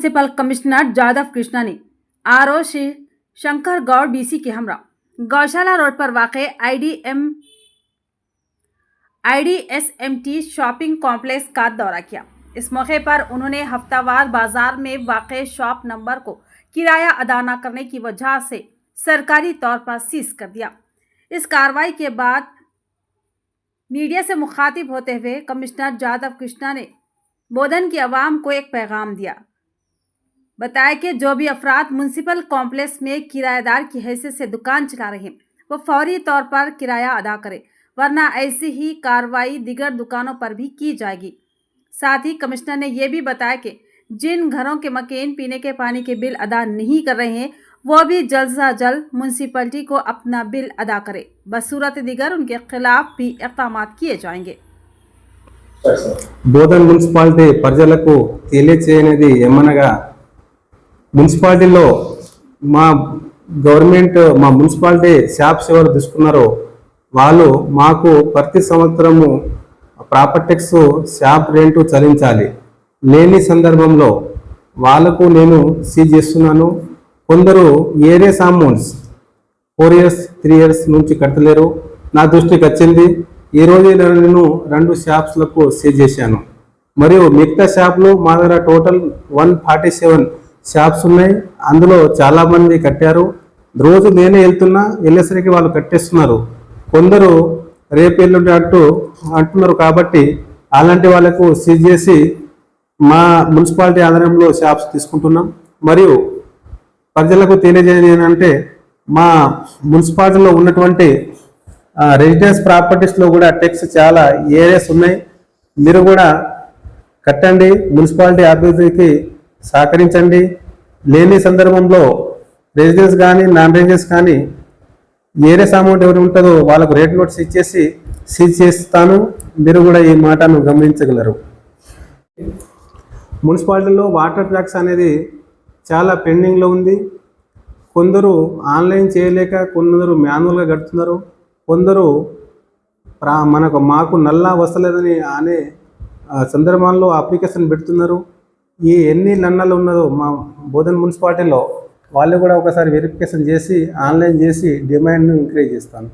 Municipal commissioner Jadav Krishna ने RO Shri Shankar Gaur BC के हमरा गौशाला रोड पर वाक़े आईडीएसएमटी शॉपिंग कॉम्प्लेक्स का दौरा किया। इस मौके पर उन्होंने हफ्तावार बाजार में वाक़े शॉप नंबर को किराया अदा न करने की वजह से सरकारी तौर पर सीज कर दिया। इस कार्रवाई के बाद मीडिया से मुखातिब होते हुए कमिश्नर जादव कृष्णा ने बोधन की आवाम को एक पैगाम दिया। बताया कि जो भी अफराद म्युनिसिपल कॉम्प्लेक्स में किराएदार की हैसियत से दुकान चला रहे हैं वो फौरी तौर पर किराया अदा करें, वरना ऐसी ही कार्रवाई दीगर दुकानों पर भी की जाएगी। साथ ही कमिश्नर ने यह भी बताया कि जिन घरों के मकीन पीने के पानी के बिल अदा नहीं कर रहे हैं वो भी जल्द से जल्द म्युनिसिपलिटी को अपना बिल अदा करे, बसूरत दीगर उनके खिलाफ भी इक़दाम किए जाएंगे। బోధన్ మున్సిపాలిటీ ప్రజలకు తెలియచేయనిది ఏమనగా మున్సిపాలిటీలో మా గవర్నమెంట్ మా మున్సిపాలిటీ షాప్స్ ఎవరు తీసుకున్నారో వాళ్ళు మాకు ప్రతి సంవత్సరము ప్రాపర్టీ ట్యాక్స్ షాప్ రెంట్ చెల్లించాలి। లేని సందర్భంలో వాళ్ళకు నేను సీజ్ చేస్తున్నాను। కొందరు ఏరియస్ అమౌంట్స్ 4 years 3 years నుంచి కట్టలేరు। నా దృష్టికి వచ్చింది। ఈ రోజు నేను 2 షాప్స్లకు సీజ్ చేశాను। మరియు మిగతా షాపులు మా దగ్గర టోటల్ 147 షాప్స్ ఉన్నాయి। అందులో చాలా మంది కట్టారు। రోజు నేనే వెళ్ళేసరికి వాళ్ళు కట్టేస్తున్నారు। కొందరు రేపు ఎల్లుండి అంటున్నారు కాబట్టి అలాంటి వాళ్ళకు సీజ్ చేసి మా మున్సిపాలిటీ ఆధ్వర్యంలో షాప్స్ తీసుకుంటున్నాం। మరియు ప్రజలకు తెలియజేయని ఏంటంటే మా మున్సిపాలిటీలో ఉన్నటువంటి రెసిడెన్స్ ప్రాపర్టీస్లో కూడా ట్యాక్స్ చాలా ఏరియాస్ ఉన్నాయి। మీరు కూడా కట్టండి, మున్సిపాలిటీ అభివృద్ధికి సహకరించండి। లేని సందర్భంలో రెసిడెన్స్ కానీ నాన్ రెసిడెన్స్ కానీ ఏరియస్ అమౌంట్ ఎవరు ఉంటుందో వాళ్ళకు రేట్ నోట్స్ ఇచ్చేసి సీజ్ చేస్తాను। మీరు కూడా ఈ మాటను గమనించగలరు। మున్సిపాలిటీలో వాటర్ ట్యాక్స్ అనేది చాలా పెండింగ్లో ఉంది। కొందరు ఆన్లైన్ చేయలేక కొందరు మాన్యువల్గా కడుతున్నారు। కొందరు మాకు నల్లా వస్తలేదని అనే సందర్భంలో అప్లికేషన్ పెడుతున్నారు। ఈ ఎన్ని నన్నాలు ఉన్నదో మా బోధన్ మున్సిపాలిటీలో వాళ్ళు కూడా ఒకసారి వెరిఫికేషన్ చేసి ఆన్లైన్ చేసి డిమాండ్ను ఇంక్రీజ్ చేస్తాను।